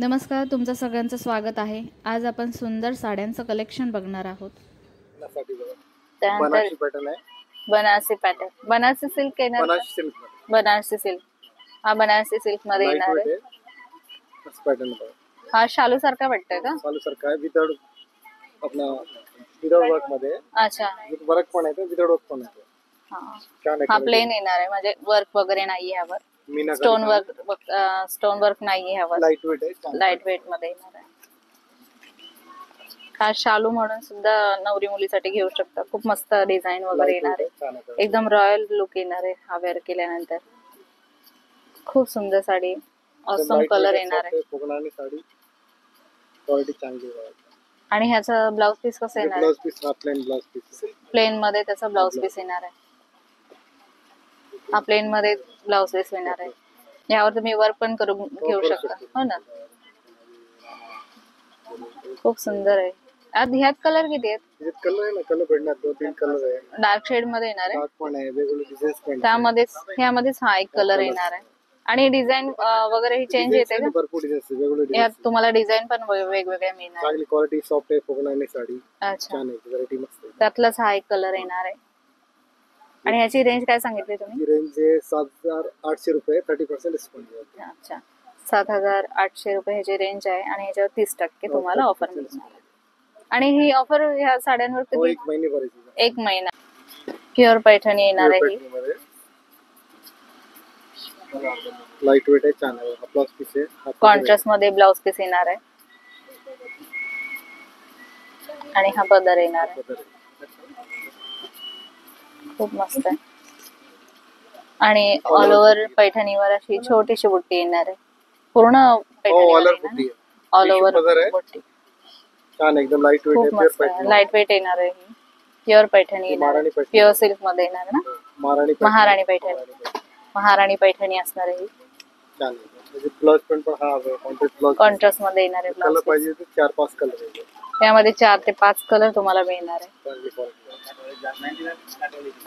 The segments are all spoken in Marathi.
नमस्कार, तुमचं सगळ्यांचं स्वागत आहे. आज आपण सुंदर साड्यांचं कलेक्शन बघणार आहोत. बनारसी पॅटर्न आहे. बनारसी पॅटर्न, बनारसी सिल्क येणार. बनारसी सिल्क, हा बनारसी सिल्क मध्ये येणार आहे. पॅटर्न हा शालू सारखा वाटतोय का? शालू सारखा आहे. विदाउट आपला विदाउट वर्क मध्ये. अच्छा, वर्क पण आहे, विदाउट वर्क पण आहे. हा प्लेन येणार आहे, म्हणजे वर्क वगैरे नाही ह्यावर. स्टोन वर्क नाही ह्यावर. लाईट वेट आहे. लाईट वेट मध्ये येणार आहे. हा शालू म्हणून सुद्धा नवरी मुलीसाठी घेऊ शकता. खूप मस्त डिझाईन वगैरे येणार आहे. एकदम रॉयल लुक येणार आहे हा वेअर केल्यानंतर. खूप सुंदर साडी, ऑसम कलर येणार आहे. कोकणानी साडी क्वालिटी चांगली आहे. आणि ह्याचा ब्लाउज पीस कसं येणार आहे? ब्लाउज पीस हा प्लेन ब्लाउज पीस. प्लेन मध्ये त्याचा ब्लाउज पीस येणार आहे. हा प्लेन मध्ये ब्लाउज पीस येणार आहे. यावर तुम्ही वर्क पण करून घेऊ शकता, हो ना. खूप सुंदर आहे. ह्यात कलर किती आहेत? कलर आहे ना, कलर भेटणार 2-3 कलर आहे. डार्क शेड मध्ये येणार आहे. डार्क पण आहे, वेगवेगळे डिझाईन्स पण. त्यामध्येच ह्यामध्येच हा एक कलर येणार आहे. आणि डिझाईन वगैरे ही चेंज येते का? भरपूर डिझाईन्स वेगवेगळे. यात तुम्हाला डिझाईन पण वेगवेगळ्या मिळणार. चांगली क्वालिटी, सॉफ्ट आहे कोकणानी साडी. अच्छा, छान आहे, व्हरायटी मस्त आहे. त्यातलाच हा एक कलर येणार आहे. आणि ह्याची रेंज काय सांगितली तुम्ही? रेंज 7,800 रुपये, 30% डिस्काउंट. अच्छा, 7,800 रुपये ह्याची रेंज आहे. आणि ह्याच्यावर 30% तुम्हाला ऑफर मिळणार आहे. आणि ही ऑफर ह्या साड्यांवर किती? 1 महिने भरायची. 1 महिना. प्युअर पैठणी येणार आहे. लाईट वेट आहे, छान आहे. ब्लाउज पीस आहे, कॉन्ट्रास्ट मध्ये ब्लाउज पीस येणार आहे. आणि हा पदर येणार आहे. खूप मस्त आहे. आणि ऑल ओव्हर पैठणीवर अशी छोटीशी बुट्टी येणार आहे. पूर्ण पैठणी ऑल ओव्हर बुट्टी. छान, एकदम लाईट वेट आहे. खूप मस्त आहे. लाईट वेट येणार आहे. ही प्युअर पैठणी येणार आहे. प्युअर सिल्क मध्ये येणार ना. महाराणी पैठणी. महाराणी पैठणी असणार आहे. छान आहे. ब्लाउज पण हा कॉन्ट्रास्ट मध्ये येणार आहे. कलर पाहिजे तर 4-5 कलर आहे. त्यामध्ये 4 ते 5 कलर तुम्हाला मिळणार आहे.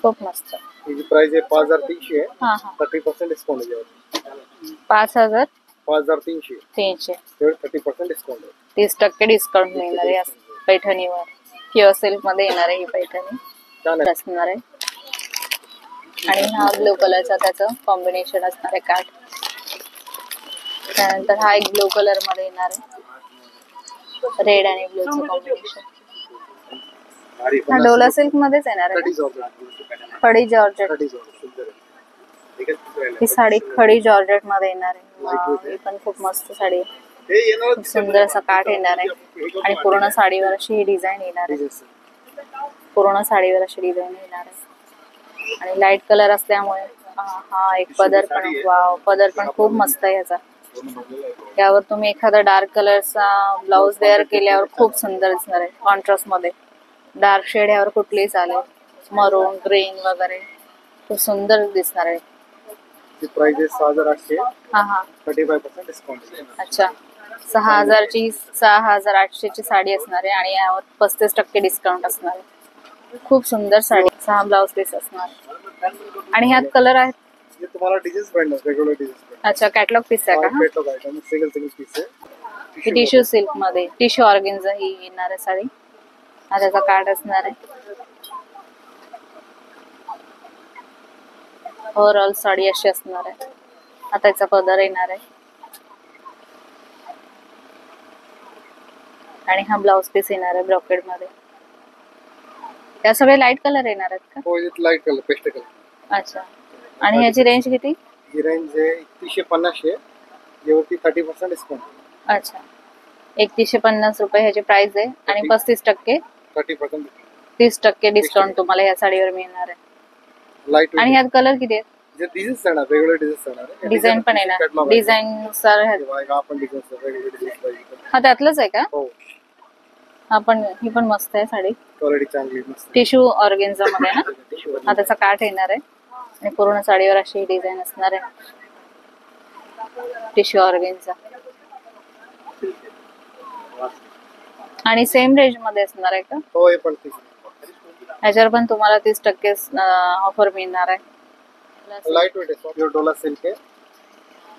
खूप मस्त. याची प्राइस आहे 5,300 आहे. हा हा, 30% डिस्काउंट आहे. 5,300. 30% डिस्काउंट आहे. 30% डिस्काउंट मिळणार आहे या पैठणीवर. प्युअर सिल्क मध्ये येणार आहे ही पैठणी. छान असणार आहे. आणि हा ब्लू कलरचा त्याचं कॉम्बिनेशन असणार आहे काठ. त्यानंतर हा एक ब्लू कलर मध्ये येणार आहे. रेड आणि ब्लूचं कॉम्बिनेशन. हा डोला सिल्क मध्येच येणार आहे. खडी जॉर्जेट. ही साडी खडी जॉर्जेट मध्ये येणार आहे. ही पण खूप मस्त साडी आहे. खूप सुंदर असा काठ येणार आहे. आणि पूर्ण साडीवर अशी ही डिझाईन येणार आहे. पूर्ण साडीवर अशी डिझाईन येणार आहे. आणि लाईट कलर असल्यामुळे हा एक पदर पण, वाव, पदर पण खूप मस्त आहे याचा. यावर तुम्ही एखादा डार्क कलरचा ब्लाउज वेअर केल्यावर खूप सुंदर दिसणार आहे. कॉन्ट्रास्ट मध्ये डार्क शेड यावर कुठलीही चालेल. मरून, ग्रीन वगैरे खूप सुंदर दिसणार आहे. प्राइस आहे 6,800. हा हा, 35% डिस्काउंट. अच्छा, 6,800 ची साडी असणार आहे. आणि यावर 35% डिस्काउंट असणार आहे. खूप सुंदर साडी. 6 ब्लाउज पीस असणार. आणि ह्यात कलर आहेत. तुम्हाला डिझाईन्स भेटणार, वेगवेगळे डिझाईन्स. अच्छा, कॅटलॉग पीस आहे का? कॅटलॉग आहे, सिंगल पीस आहे. टिश्यू सिल्क मध्ये, टिश्यू ऑर्गेन्झा ही येणार आहे साडी. हा त्याचा काठ असणार आहे. ओव्हरऑल साडी अशी असणार आहे. हा त्याचा पदर येणार आहे. आणि हा ब्लाउज पीस येणार आहे ब्रॉकेड मध्ये. त्या सगळे लाईट कलर येणार आहेत का? हो, लाईट कलर, पेस्ट कलर. अच्छा. आणि ह्याची रेंज किती? ही रेंज आहे 3150 आहे. यावरती 30% डिस्काउंट. अच्छा, 3150 रुपये ह्याची प्राइस आहे. आणि 35% 30% डिस्काउंट तुम्हाला ह्या साडीवर मिळणार आहे. लाईट. आणि ह्यात कलर किती आहेत? जे डिझाईन्स येणार, वेगवेगळे डिझाईन्स येणार. डिझाईन पण येणार. डिझाईन नुसार आपण डिझाईन्स वेगवेगळे डिझाईन्स पाहिजे. हा त्यातलंच आहे का? हो. हा पण, ही पण मस्त आहे साडी. क्वालिटी चांगली मस्त. टिश्यू ऑर्गेन्झा मध्ये ना. हा त्याचा काठ येणार आहे. आणि पूर्ण साडीवर अशी डिझाईन असणार आहे. Tissue organza. आणि सेम रेंज मध्ये असणार आहे का? हो, हे पण 30. ह्याच्यावर पण तुम्हाला 30% ऑफर मिळणार आहे. लाइट वेट है, प्योर डोला सिल्क है.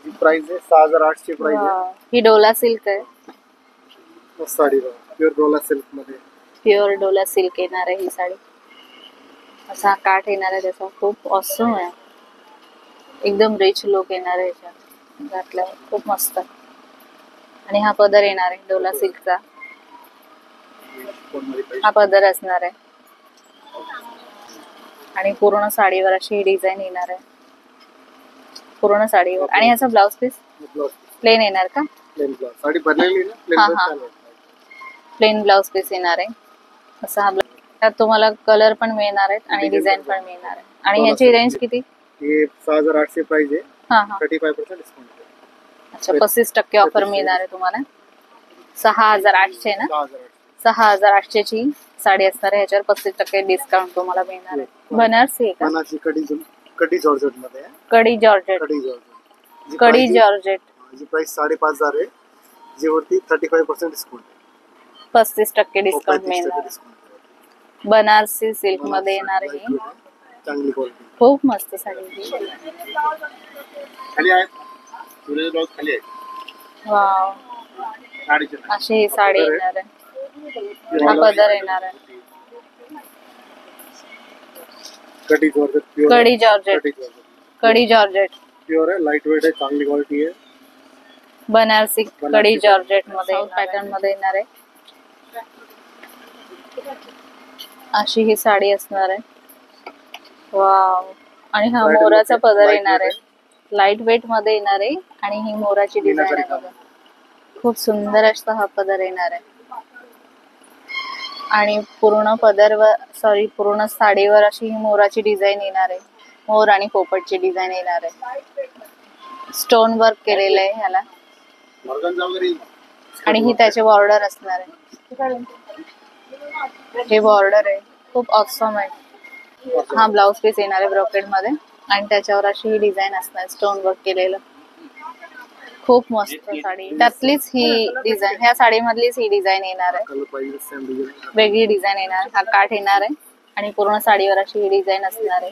ही प्राइस आहे 6800 प्राइस आहे. वाव. ही डोला सिल्क आहे. मस्त साडी प्युअर डोला सिल्क मध्ये. प्युअर डोला सिल्क येणार आहे ही साडी. असा काठ येणार आहे त्याचा, खूप ऑसम आहे. एकदम रिच लुक येणार आहे याच्यात घातल्यावर, खूप मस्त. आणि हा पदर येणार आहे डोला सिल्कचा. हा पदर असणार आहे आणि पूर्ण साडीवर अशी डिझाईन येणार आहे, पूर्ण साडीवर. आणि ह्याचा ब्लाउज पीस प्लेन येणार का? Plain blouse. साडी भरलेली ना हा, प्लेन हा. ब्लाउज. प्लेन ब्लाउज पीस येणार आहे असा हा ब्लाउज. त्यात तुम्हाला कलर पण मिळणार आहेत आणि डिझाईन पण मिळणार आहे. आणि ह्याची रेंज किती? हे 6800 प्राइस आहे. हा हा 35% डिस्काउंट आहे. अच्छा, 35% ऑफर मिळणार आहे तुम्हाला. 6800 ना? 6800. 6800 ची साडी असणार आहे. ह्याच्यावर 35% डिस्काउंट तुम्हाला मिळणार आहे. बनारसी आहे का? बनारसी कडी जॉर्जेट मध्ये आहे. कडी जॉर्जेट. कडी जॉर्जेट. जी कडी price आहे- जॉर्जेट. जी प्राइस 5500 आहे. जी वरती 35% डिस्काउंट आहे. 35% डिस्काउंट 35% मिळणार आहे. डिस्काउंट आहे. बनारसी सिल्क मध्ये येणार आहे. Light weight आहे. चांगली क्वालिटी. खूप मस्त साडी ही. खाली आहे. तुझे ब्लाउज खाली आहे. वाव. साडीचे अशी ही साडी येणार आहे. हा पदर येणार आहे. कडी जॉर्जेट प्युअर. कडी जॉर्जेट. कडी जॉर्जेट. प्युअर आहे. लाईट वेट आहे. चांगली क्वालिटी आहे. बनारसी कडी जॉर्जेट मध्ये पॅटर्न मध्ये येणार आहे. अशी ही साडी असणार आहे. वाव. आणि हा Bridal मोराचा look पदर आहे. येणार Light आहे. लाईट वेट मध्ये येणार आहे आणि ही मोराची डिझाईन आहे बघा. खूप सुंदर असा हा पदर येणार आहे. आणि पूर्ण पूर्ण साडीवर अशी ही मोराची डिझाईन येणार आहे. मोर आणि पोपटची डिझाईन येणार आहे. स्टोन वर्क केलेलं आहे ह्याला. ऑर्गनझा वगैरे. आणि ही त्याचे बॉर्डर असणार आहे. हे बॉर्डर आहे, खूप ऑसम आहे. हा ब्लाउज पीस येणार आहे ब्रोकेड मध्ये आणि त्याच्यावर अशी ही डिझाईन असणार, स्टोन वर्क केलेलं. खूप मस्त साडी. त्यातलीच ही डिझाईन, ह्या साडीमधलीच ही डिझाईन येणार आहे. कलर पाहिजे सेम डिझाइन. वेगळी डिझाईन येणार. हा काठ येणार आहे आणि पूर्ण साडीवर अशी ही डिझाईन असणार आहे.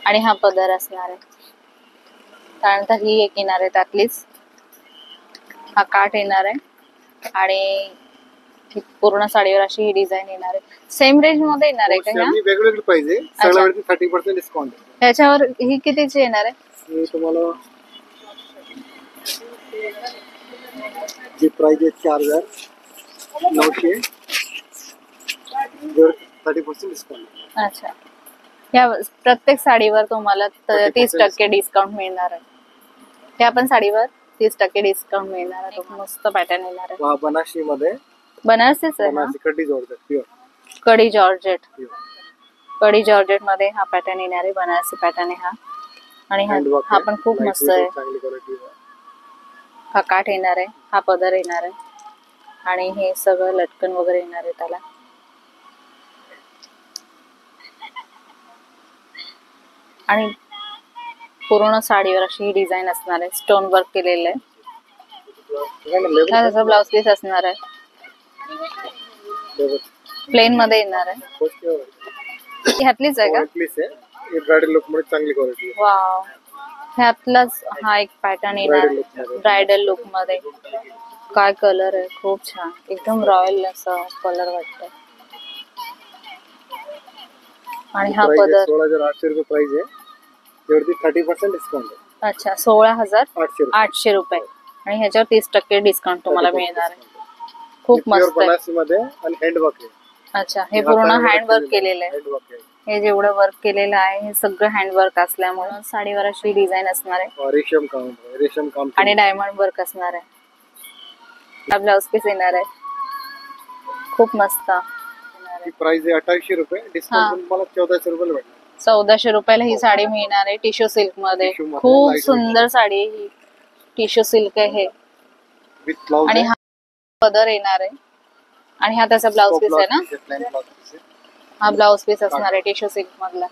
आणि हा पदर असणार आहे. त्यानंतर ही एक येणार आहे त्यातलीच. हा काठ येणार आहे आणि पूर्ण साडीवर अशी ही डिझाईन येणार आहे. सेम रेंज मध्ये येणार आहे का ह्या? वेगवेगळे पाहिजे. सगळ्यावरती 30% डिस्काउंट आहे. ह्याच्यावर ही कितीची येणार आहे? हे तुम्हाला जी प्राइस आहे 4900. जर 30% डिस्काउंट. अच्छा, ह्या प्रत्येक साडीवर तुम्हाला 30% डिस्काउंट मिळणार आहे. त्या पण साडीवर 30% डिस्काउंट मिळणार आहे. खूप मस्त पॅटर्न येणार आहे. बनारसी मध्ये. बनारसीच आहे ना? बनारसी कडी जॉर्जेट प्युअर. कडी जॉर्जेट. कडी जॉर्जेट मध्ये हा पॅटर्न येणार आहे. बनारसी पॅटर्न आहे हा. आणि हा पण खूप मस्त आहे. चांगली क्वालिटी आहे. हा काठ येणार आहे. हा पदर येणार आहे आणि हे सगळं लटकन वगैरे येणार आहे त्याला. आणि पूर्ण साडीवर अशी ही डिझाइन असणार आहे. स्टोन वर्क केलेलं आहे. त्याचा ब्लाउज पीस असणार आहे. प्लेन मध्ये येणार आहे. ह्यातलीच आहे का? ब्रायडल लुक मध्ये चांगली क्वालिटी आहे. वाव. ह्यातलाच हा एक पॅटर्न येणार आहे ब्रायडल लुक मध्ये. काय कलर आहे, खूप छान. एकदम रॉयल असं कलर वाटतंय. आणि हा पदर 16,800 रुपये प्राइस आहे. त्यावरती 30% डिस्काउंट आहे. अच्छा, 16,800 800 रुपये. आणि ह्याच्यावर 30% डिस्काउंट तुम्हाला मिळणार आहे. खूप मस्त आहे. बनारसी मध्ये आणि हँडवर्क आहे. अच्छा, हे पूर्ण हँडवर्क केलेलं आहे. हँडवर्क आहे. हे जेवढं वर्क केलेलं आहे हे सगळं हँडवर्क असल्यामुळे साडीवर अशी डिझाईन असणार आहे रेशम काम आणि डायमंड वर्क असणार आहे. हा ब्लाउज पीस येणार आहे. खूप मस्त. प्राइस आहे 2800 रुपये. डिस्काउंट तुम्हाला 1400 रुपये भेटणार. 1400 रुपयाला ही साडी मिळणार आहे टिश्यू सिल्क मध्ये. Tissue मध्ये खूप light सुंदर साडी आहे ही. टिश्यू सिल्क आहे हे. विथ ब्लाउज आणि हा पदर येणार आहे आणि हा त्याचा ब्लाउज पीस आहे ना? हा ब्लाउज पीस असणार आहे टिश्यू सिल्क मधला.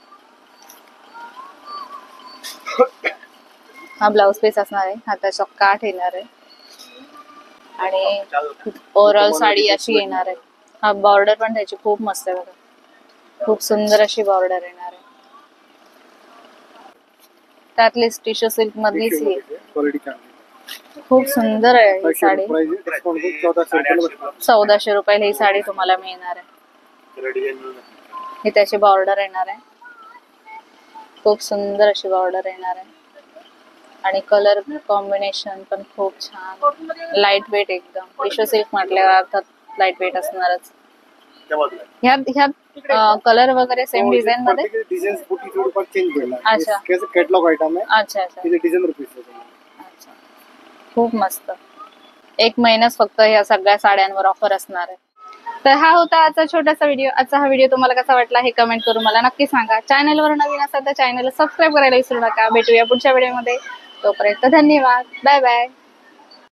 हा ब्लाउज पीस असणार आहे. हा त्याचा काठ येणार आहे आणि ओव्हरऑल साडी अशी येणार आहे. हा बॉर्डर पण त्याची खूप मस्त आहे बघा. खूप सुंदर अशी बॉर्डर येणार आहे. त्यातलीच टिश्यू सिल्क मधलीच ही क्वालिटी चांगली खूप सुंदर आहे ही साडी. प्राइस डिस्काउंट 1400 रुपये 1400 रुपयाला ही साडी तुम्हाला मिळणार आहे. ही त्याची बॉर्डर येणार आहे. खूप सुंदर अशी बॉर्डर येणार आहे आणि कलर कॉम्बिनेशन पण खूप छान. लाईट वेट एकदम. टिश्यू सिल्क म्हटल्यावर अर्थात लाईट वेट असणारच. ह्यात कलर वगैरे सेम डिझाइन मध्ये. डिझाइन बूटी थोड़ी बहुत चेंज होईल. अच्छा. कैसे कैटलॉग आइटम है. अच्छा अच्छा तिथे डिझाइनर पीस आहे. अच्छा. खूप मस्त. 1 महिनाच फक्त ह्या सगळ्या साड्यांवर ऑफर असणार आहे. तर हा होता आजचा छोटासा व्हिडिओ. आजचा हा व्हिडिओ तुम्हाला कसा वाटला हे कमेंट करून मला नक्की सांगा. चॅनलवर नवीन असाल तर चॅनलला सबस्क्राईब करायला विसरू नका. भेटूया पुढच्या व्हिडिओमध्ये. तोपर्यंत धन्यवाद. Bye bye.